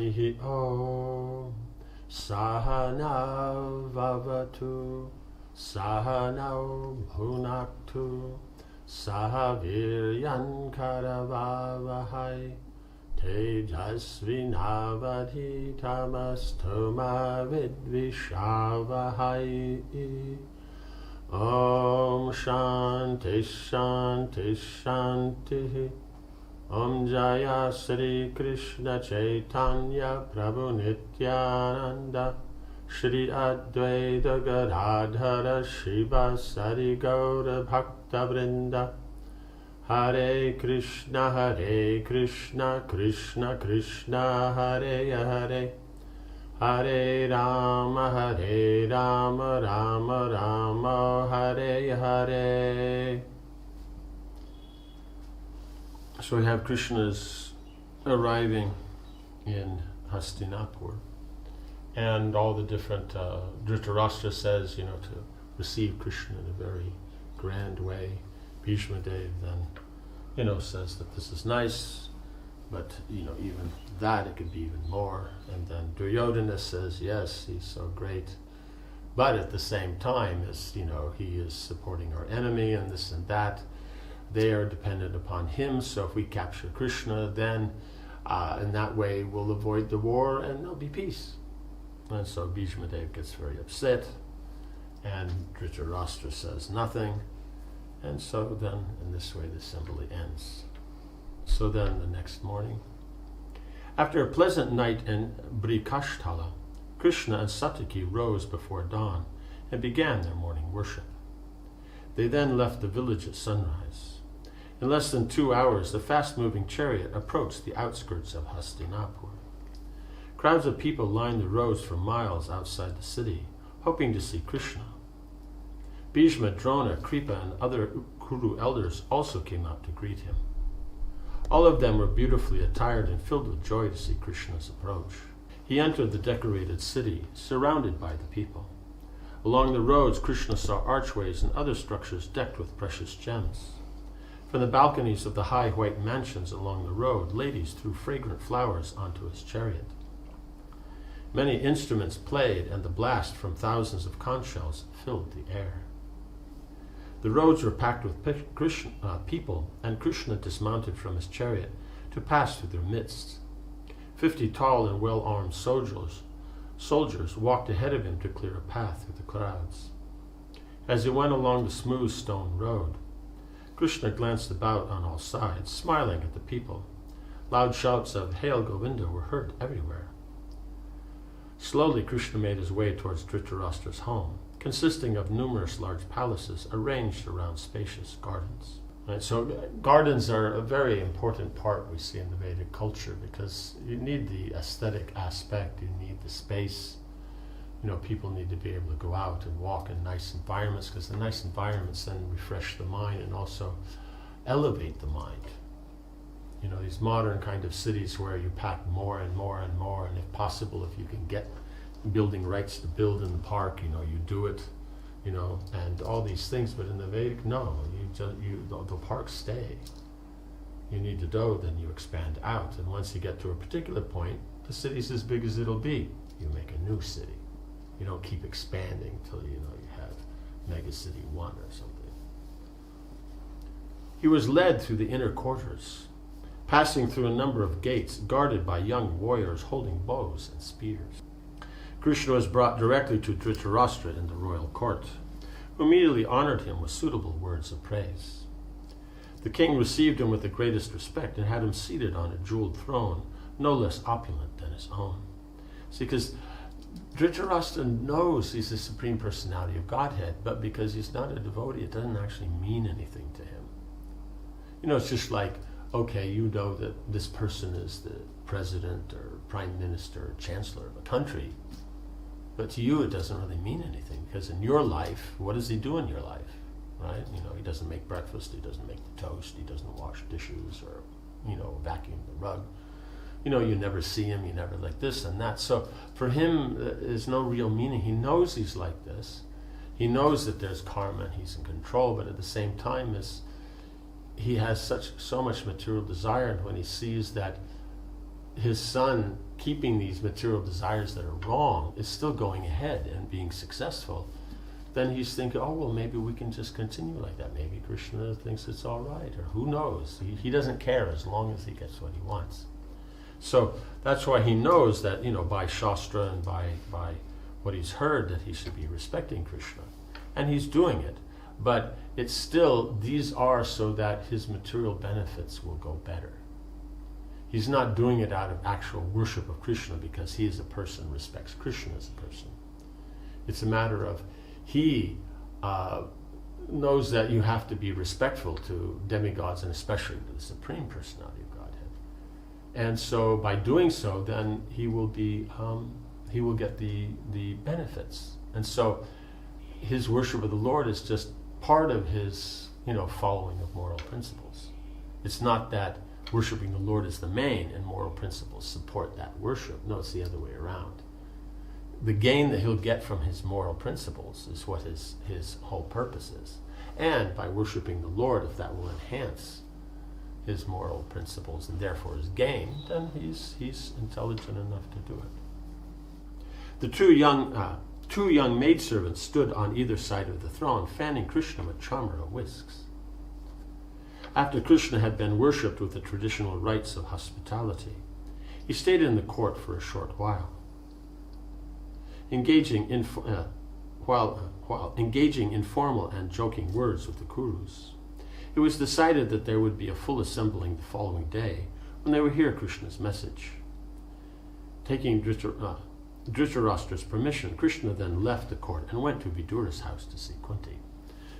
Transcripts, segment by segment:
Harihi Om Sahana Vavatu Sahana Bhunaktu Sahaviryan Karavavahai Tejasvinavadhitamastoma Vidvishavahai. Om Shanti Shanti Shanti. Om Jaya Sri Krishna Chaitanya Prabhu Nityananda Shri Advaita Gadadhara Shiva Sari Gaura Bhakta Vrinda. Hare Krishna Krishna Krishna Hare Hare Hare Rama Rama Rama Hare Hare. So we have Krishna's arriving in Hastinapur, and all the different Dhritarashtra says, to receive Krishna in a very grand way. Bhishma Dev then, says that this is nice, but even that it could be even more. And then Duryodhana says, yes, he's so great, but at the same time, as he is supporting our enemy and this and that. They are dependent upon him, so if we capture Krishna, then in that way we'll avoid the war and there'll be peace. And so Bhishma Dev gets very upset, and Dhritarashtra says nothing, and so then in this way the assembly ends. So then the next morning, after a pleasant night in Brikashthala, Krishna and Satyaki rose before dawn and began their morning worship. They then left the village at sunrise. In less than 2 hours, the fast-moving chariot approached the outskirts of Hastinapur. Crowds of people lined the roads for miles outside the city, hoping to see Krishna. Bhishma, Drona, Kripa, and other Kuru elders also came out to greet him. All of them were beautifully attired and filled with joy to see Krishna's approach. He entered the decorated city, surrounded by the people. Along the roads, Krishna saw archways and other structures decked with precious gems. From the balconies of the high white mansions along the road, ladies threw fragrant flowers onto his chariot. Many instruments played, and the blast from thousands of conch shells filled the air. The roads were packed with people, and Krishna dismounted from his chariot to pass through their midst. 50 tall and well-armed soldiers walked ahead of him to clear a path through the crowds. As he went along the smooth stone road, Krishna glanced about on all sides, smiling at the people. Loud shouts of "Hail Govinda" were heard everywhere. Slowly, Krishna made his way towards Dhritarashtra's home, consisting of numerous large palaces arranged around spacious gardens. Right, so gardens are a very important part we see in the Vedic culture, because you need the aesthetic aspect, you need the space. People need to be able to go out and walk in nice environments, because the nice environments then refresh the mind and also elevate the mind. These modern kind of cities where you pack more and more and more, and if possible, if you can get building rights to build in the park, you do it, and all these things. But in the Vedic, no, the parks stay. You need to go, then you expand out, and once you get to a particular point, the city's as big as it'll be. You make a new city. You don't keep expanding till you have Mega City 1 or something. He was led through the inner quarters, passing through a number of gates guarded by young warriors holding bows and spears. Krishna was brought directly to Dhritarashtra in the royal court, who immediately honored him with suitable words of praise. The king received him with the greatest respect and had him seated on a jeweled throne, no less opulent than his own. See, because Dhritarashtra knows he's the Supreme Personality of Godhead, but because he's not a devotee, it doesn't actually mean anything to him. It's just like, okay, that this person is the president or prime minister or chancellor of a country, but to you it doesn't really mean anything, because in your life, what does he do in your life, right? He doesn't make breakfast, he doesn't make the toast, he doesn't wash dishes or, vacuum the rug. You never see him, you never like this and that. So for him, there's no real meaning. He knows he's like this. He knows that there's karma and he's in control, but at the same time, he has so much material desire, and when he sees that his son keeping these material desires that are wrong is still going ahead and being successful, then he's thinking, oh, well, maybe we can just continue like that. Maybe Krishna thinks it's all right, or who knows? He doesn't care as long as he gets what he wants. So that's why he knows that, by Shastra and by what he's heard, that he should be respecting Krishna. And he's doing it. But it's still, these are so that his material benefits will go better. He's not doing it out of actual worship of Krishna because he as a person respects Krishna as a person. It's a matter of he knows that you have to be respectful to demigods and especially to the Supreme Personality of Godhead. And so by doing so, then he will get the benefits. And so his worship of the Lord is just part of his, following of moral principles. It's not that worshiping the Lord is the main and moral principles support that worship. No, it's the other way around. The gain that he'll get from his moral principles is what his whole purpose is. And by worshiping the Lord, if that will enhance his moral principles and therefore his gain, then he's intelligent enough to do it. The two young maidservants stood on either side of the throne, fanning Krishna with chamara whisks. After Krishna had been worshipped with the traditional rites of hospitality, he stayed in the court for a short while. While engaging in formal and joking words with the Kurus, it was decided that there would be a full assembling the following day when they would hear Krishna's message. Taking Dhritarashtra's permission, Krishna then left the court and went to Vidura's house to see Kunti.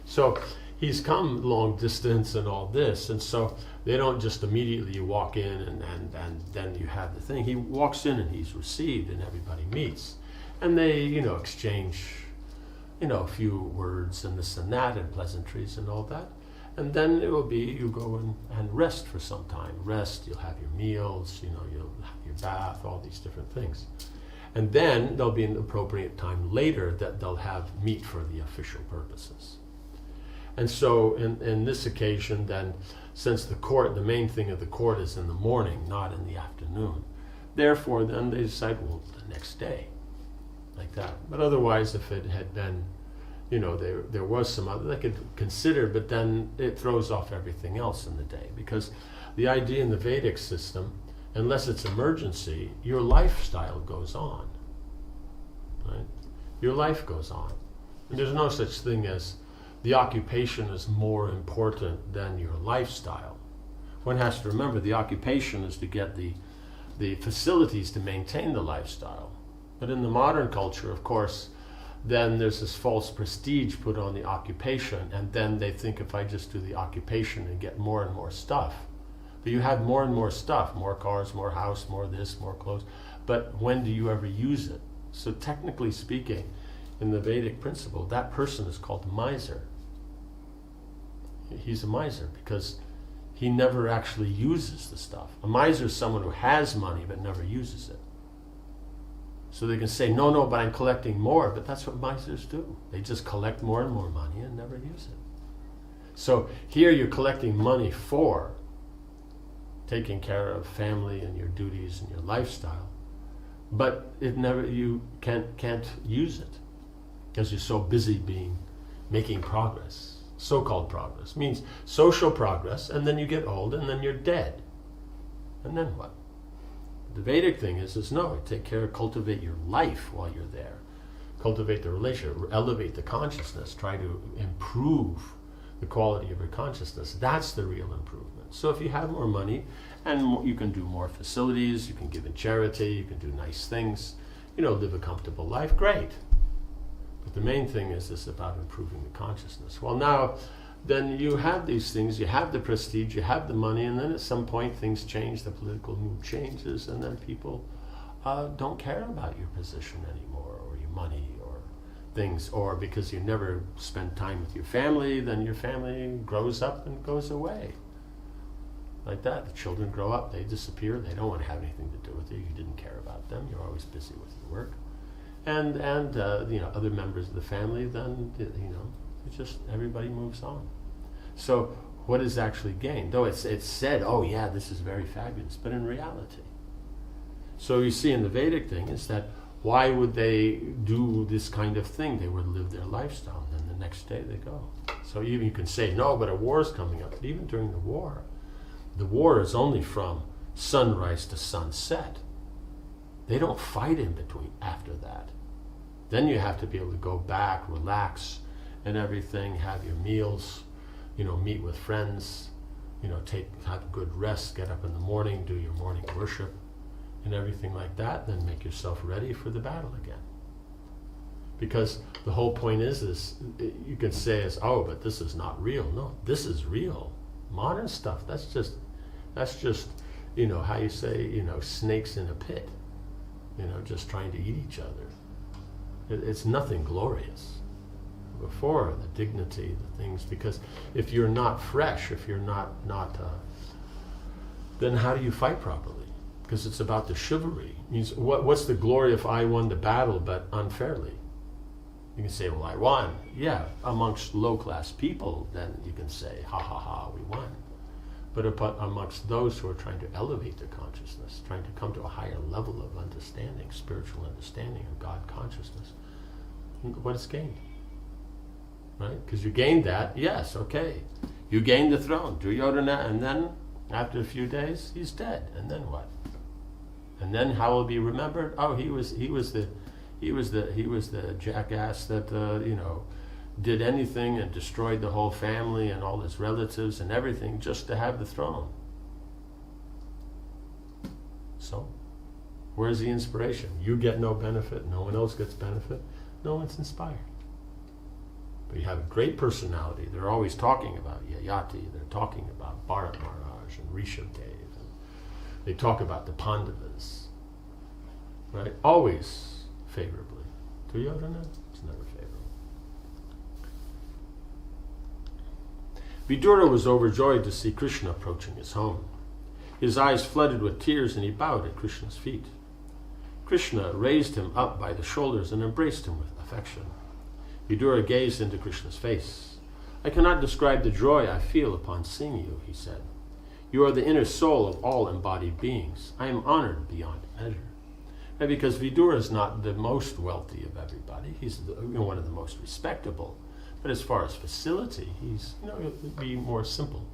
So he's come long distance and all this, and so they don't just immediately walk in and then you have the thing. He walks in and he's received and everybody meets. And they, exchange, a few words and this and that and pleasantries and all that. And then it will be, you go and rest for some time. Rest, you'll have your meals, you'll have your bath, all these different things. And then there'll be an appropriate time later that they'll have meat for the official purposes. And so in this occasion then, since the main thing of the court is in the morning, not in the afternoon, therefore then they decide, well, the next day. Like that. But otherwise, if it had been, there was some other, they could consider, but then it throws off everything else in the day. Because the idea in the Vedic system, unless it's emergency, your lifestyle goes on. Right? Your life goes on. And there's no such thing as the occupation is more important than your lifestyle. One has to remember the occupation is to get the facilities to maintain the lifestyle. But in the modern culture, of course, then there's this false prestige put on the occupation, and then they think if I just do the occupation and get more and more stuff. But you have more and more stuff, more cars, more house, more this, more clothes. But when do you ever use it? So technically speaking, in the Vedic principle, that person is called a miser. He's a miser because he never actually uses the stuff. A miser is someone who has money but never uses it. So they can say, no, but I'm collecting more. But that's what misers do. They just collect more and more money and never use it. So here you're collecting money for taking care of family and your duties and your lifestyle. But you can't use it because you're so busy making progress. So-called progress means social progress, and then you get old and then you're dead. And then what? The Vedic thing is no, take care, cultivate your life while you're there. Cultivate the relationship, elevate the consciousness, try to improve the quality of your consciousness. That's the real improvement. So if you have more money and you can do more facilities, you can give in charity, you can do nice things, live a comfortable life, great. But the main thing is about improving the consciousness. Well, now, then you have these things, you have the prestige, you have the money, and then at some point things change, the political mood changes, and then people don't care about your position anymore, or your money, or things, or because you never spend time with your family, then your family grows up and goes away. Like that, the children grow up, they disappear, they don't want to have anything to do with you, you didn't care about them, you're always busy with your work. And other members of the family, then, it's just everybody moves on. So what is actually gained? Though it's said, oh yeah, this is very fabulous, but in reality, So you see in the Vedic thing is that why would they do this kind of thing? They would live their lifestyle, and then the next day they go. So even you can say, no, but a war is coming up. But even during the war is only from sunrise to sunset. They don't fight in between after that. Then you have to be able to go back, relax, and everything, have your meals, meet with friends, have a good rest, get up in the morning, do your morning worship, and everything like that, then make yourself ready for the battle again. Because the whole point is you can say oh, but this is not real. No, this is real. Modern stuff, that's just how you say, snakes in a pit, just trying to eat each other. It's nothing glorious. Before, the dignity, the things, because if you're not fresh, if you're not then how do you fight properly? Because it's about the chivalry. It means what's the glory if I won the battle but unfairly? You can say, well, I won. Yeah, amongst low-class people, then you can say, ha ha ha, we won. But amongst those who are trying to elevate their consciousness, trying to come to a higher level of understanding, spiritual understanding of God consciousness, what is gained? Right? Because you gained that, yes, okay. You gained the throne, Duryodhana, and then after a few days, he's dead. And then what? And then how will he be remembered? Oh, he was the jackass that did anything and destroyed the whole family and all his relatives and everything just to have the throne. So, where's the inspiration? You get no benefit, no one else gets benefit, no one's inspired. But you have a great personality. They're always talking about Yayati, they're talking about Bharat Maharaj and Rishabdev, and they talk about the Pandavas, right? Always favorably. Duryodhana, it's never favorable. Vidura was overjoyed to see Krishna approaching his home. His eyes flooded with tears and he bowed at Krishna's feet. Krishna raised him up by the shoulders and embraced him with affection. Vidura gazed into Krishna's face. I cannot describe the joy I feel upon seeing you, he said. You are the inner soul of all embodied beings. I am honored beyond measure. And because Vidura is not the most wealthy of everybody, he's one of the most respectable. But as far as facility, he's, he'll be more simple.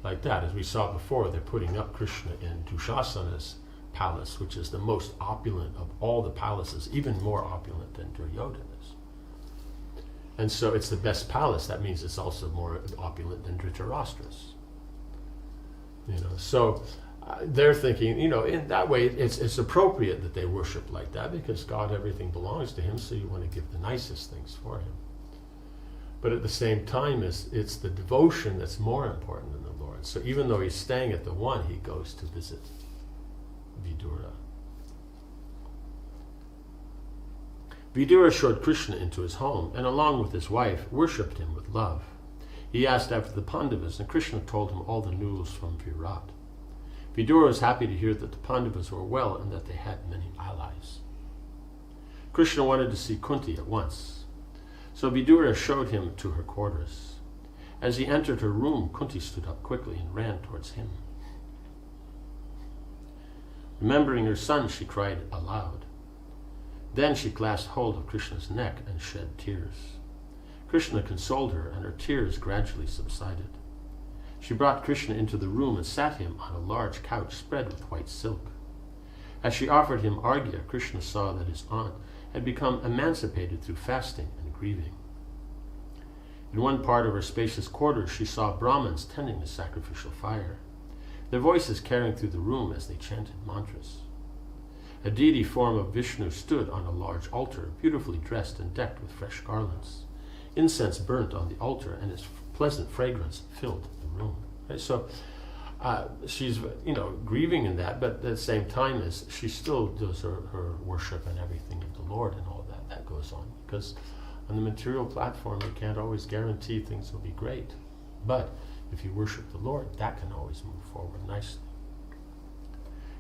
Like that, as we saw before, they're putting up Krishna in Dushasana's palace, which is the most opulent of all the palaces, even more opulent than Duryodhana's. And so it's the best palace. That means it's also more opulent than Dhritarashtra's. So they're thinking, in that way, it's appropriate that they worship like that because God, everything belongs to him, so you want to give the nicest things for him. But at the same time, it's the devotion that's more important than the Lord. So even though he's staying at the one, he goes to visit Vidura. Vidura showed Krishna into his home, and along with his wife, worshipped him with love. He asked after the Pandavas, and Krishna told him all the news from Virat. Vidura was happy to hear that the Pandavas were well and that they had many allies. Krishna wanted to see Kunti at once. So Vidura showed him to her quarters. As he entered her room, Kunti stood up quickly and ran towards him. Remembering her son, she cried aloud. Then she clasped hold of Krishna's neck and shed tears. Krishna consoled her, and her tears gradually subsided. She brought Krishna into the room and sat him on a large couch spread with white silk. As she offered him arghya, Krishna saw that his aunt had become emancipated through fasting and grieving. In one part of her spacious quarters, she saw Brahmins tending the sacrificial fire, their voices carrying through the room as they chanted mantras. A deity form of Vishnu stood on a large altar, beautifully dressed and decked with fresh garlands. Incense burnt on the altar, and its pleasant fragrance filled the room. Right? So she's, grieving in that, but at the same time, as she still does her worship and everything of the Lord and all that goes on. Because on the material platform, you can't always guarantee things will be great. But if you worship the Lord, that can always move forward nicely.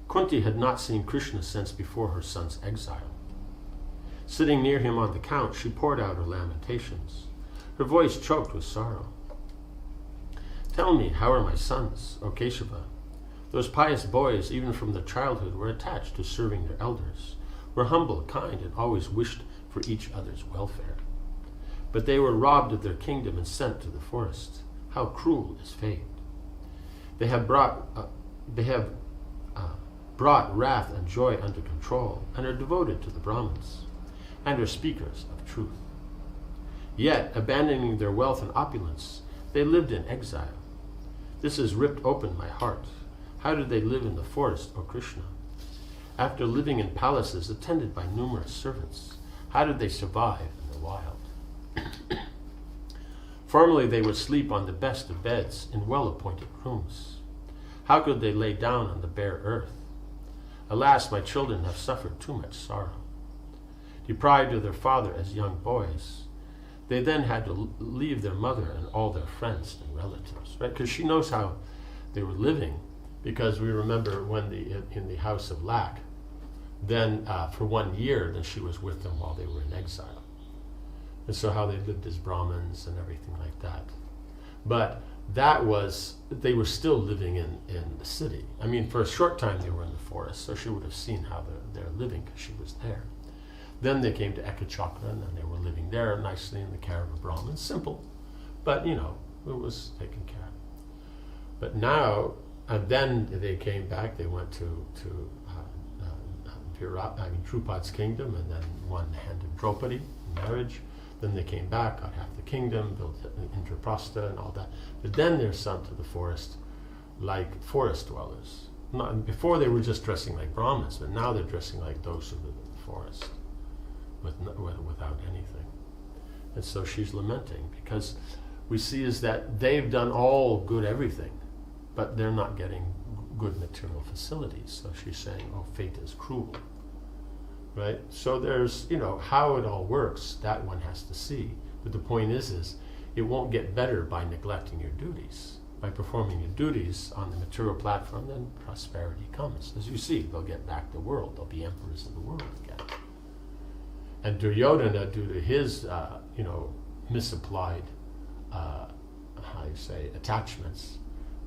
Kunti had not seen Krishna since before her son's exile. Sitting near him on the couch, she poured out her lamentations. Her voice choked with sorrow. Tell me, how are my sons, O Keshava? Those pious boys, even from their childhood, were attached to serving their elders, were humble, kind, and always wished for each other's welfare. But they were robbed of their kingdom and sent to the forest. How cruel is fate! They have brought wrath and joy under control, and are devoted to the Brahmins, and are speakers of truth. Yet, abandoning their wealth and opulence, they lived in exile. This has ripped open my heart. How did they live in the forest, O Krishna? After living in palaces attended by numerous servants, how did they survive in the wild? Formerly they would sleep on the best of beds in well-appointed rooms. How could they lay down on the bare earth? Alas, my children have suffered too much sorrow. Deprived of their father as young boys, they then had to leave their mother and all their friends and relatives, right? Because she knows how they were living, because we remember when in the house of lack, then for 1 year, then she was with them while they were in exile. And so how they lived as Brahmins and everything like that. But that was, they were still living in the city. I mean, for a short time they were in the forest, so she would have seen how they're living because she was there. Then they came to Ekachakra, and then they were living there nicely in the care of a Brahmin. Simple, but it was taken care of. But now, and then they came back, they went to Drupad's kingdom, and then one handed Draupadi in marriage. Then they came back, got half the kingdom, built Indraprastha and all that. But then they're sent to the forest like forest dwellers. Before they were just dressing like Brahmins, but now they're dressing like those who live in the forest without anything. And so she's lamenting, because we see is that they've done all good everything, but they're not getting good material facilities. So she's saying, oh, fate is cruel. Right? So there's, how it all works, that one has to see. But the point is it won't get better by neglecting your duties. By performing your duties on the material platform, then prosperity comes. As you see, they'll get back the world. They'll be emperors of the world again. And Duryodhana, due to his, misapplied, attachments,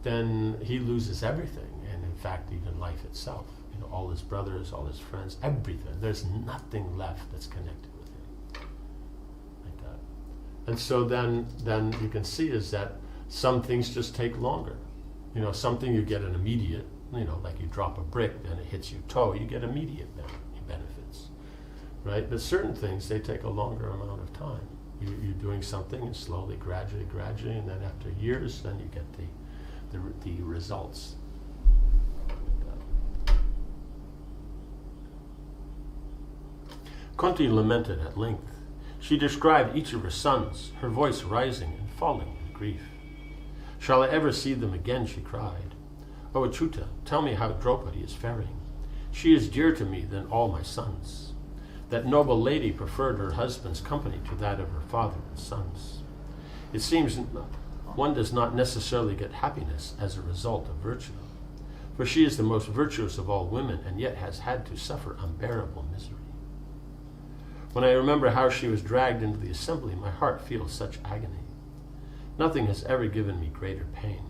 then he loses everything. And in fact, even life itself. All his brothers, all his friends, everything. There's nothing left that's connected with him. Like that. And so then you can see is that some things just take longer. Something you get an immediate, like you drop a brick and it hits your toe, you get immediate benefits. Right? But certain things, they take a longer amount of time. You're doing something and slowly, gradually, and then after years, then you get the results. Kunti lamented at length. She described each of her sons, her voice rising and falling in grief. Shall I ever see them again, she cried. O Achyuta, tell me how Draupadi is faring. She is dearer to me than all my sons. That noble lady preferred her husband's company to that of her father and sons. It seems one does not necessarily get happiness as a result of virtue, for she is the most virtuous of all women and yet has had to suffer unbearable misery. When I remember how she was dragged into the assembly, my heart feels such agony. Nothing has ever given me greater pain.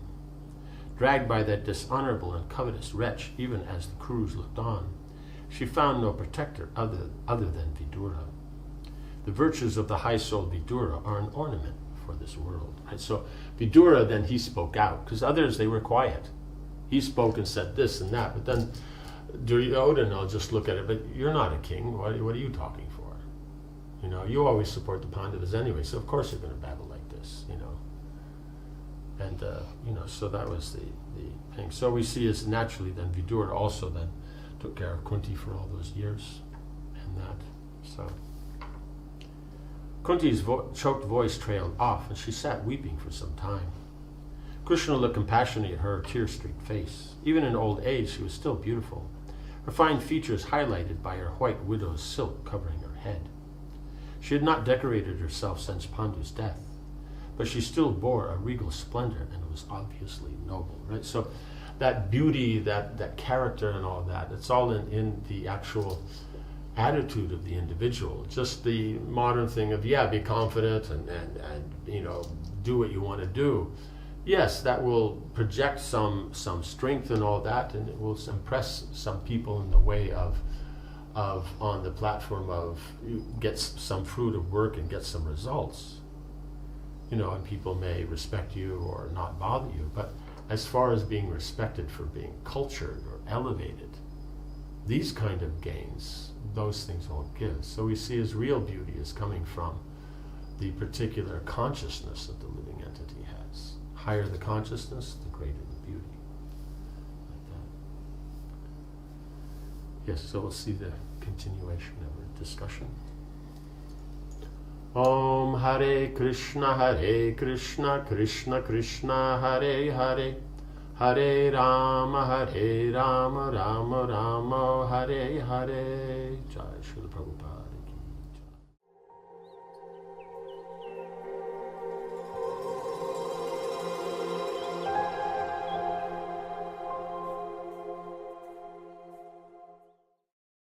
Dragged by that dishonorable and covetous wretch, even as the Kurus looked on, she found no protector other than Vidura. The virtues of the high-souled Vidura are an ornament for this world. Right? So Vidura, then he spoke out, because others, they were quiet. He spoke and said this and that, but then Duryodhana will just look at it, but you're not a king, what are you talking for? You always support the Pandavas anyway, so of course you're going to babble like this, And, so that was the thing. So we see as naturally then Vidura also then took care of Kunti for all those years and that. So Kunti's choked voice trailed off, and she sat weeping for some time. Krishna looked compassionately at her tear-streaked face. Even in old age, she was still beautiful, her fine features highlighted by her white widow's silk covering her head. She had not decorated herself since Pandu's death, but she still bore a regal splendor and was obviously noble, right? So that beauty, that character and all that, it's all in the actual attitude of the individual. Just the modern thing of, be confident and do what you want to do. yes, that will project some strength and all that, and it will impress some people in the way of on the platform of get some fruit of work and get some results. And people may respect you or not bother you, but as far as being respected for being cultured or elevated, these kind of gains, those things won't give. So we see his real beauty is coming from the particular consciousness that the living entity has. Higher the consciousness, the greater the beauty. Like that. Yes, so we'll see the continuation of our discussion. Om Hare Krishna, Krishna Krishna, Hare Hare, Hare Rama, Rama Rama, Hare Hare. Jai Srila Prabhupada.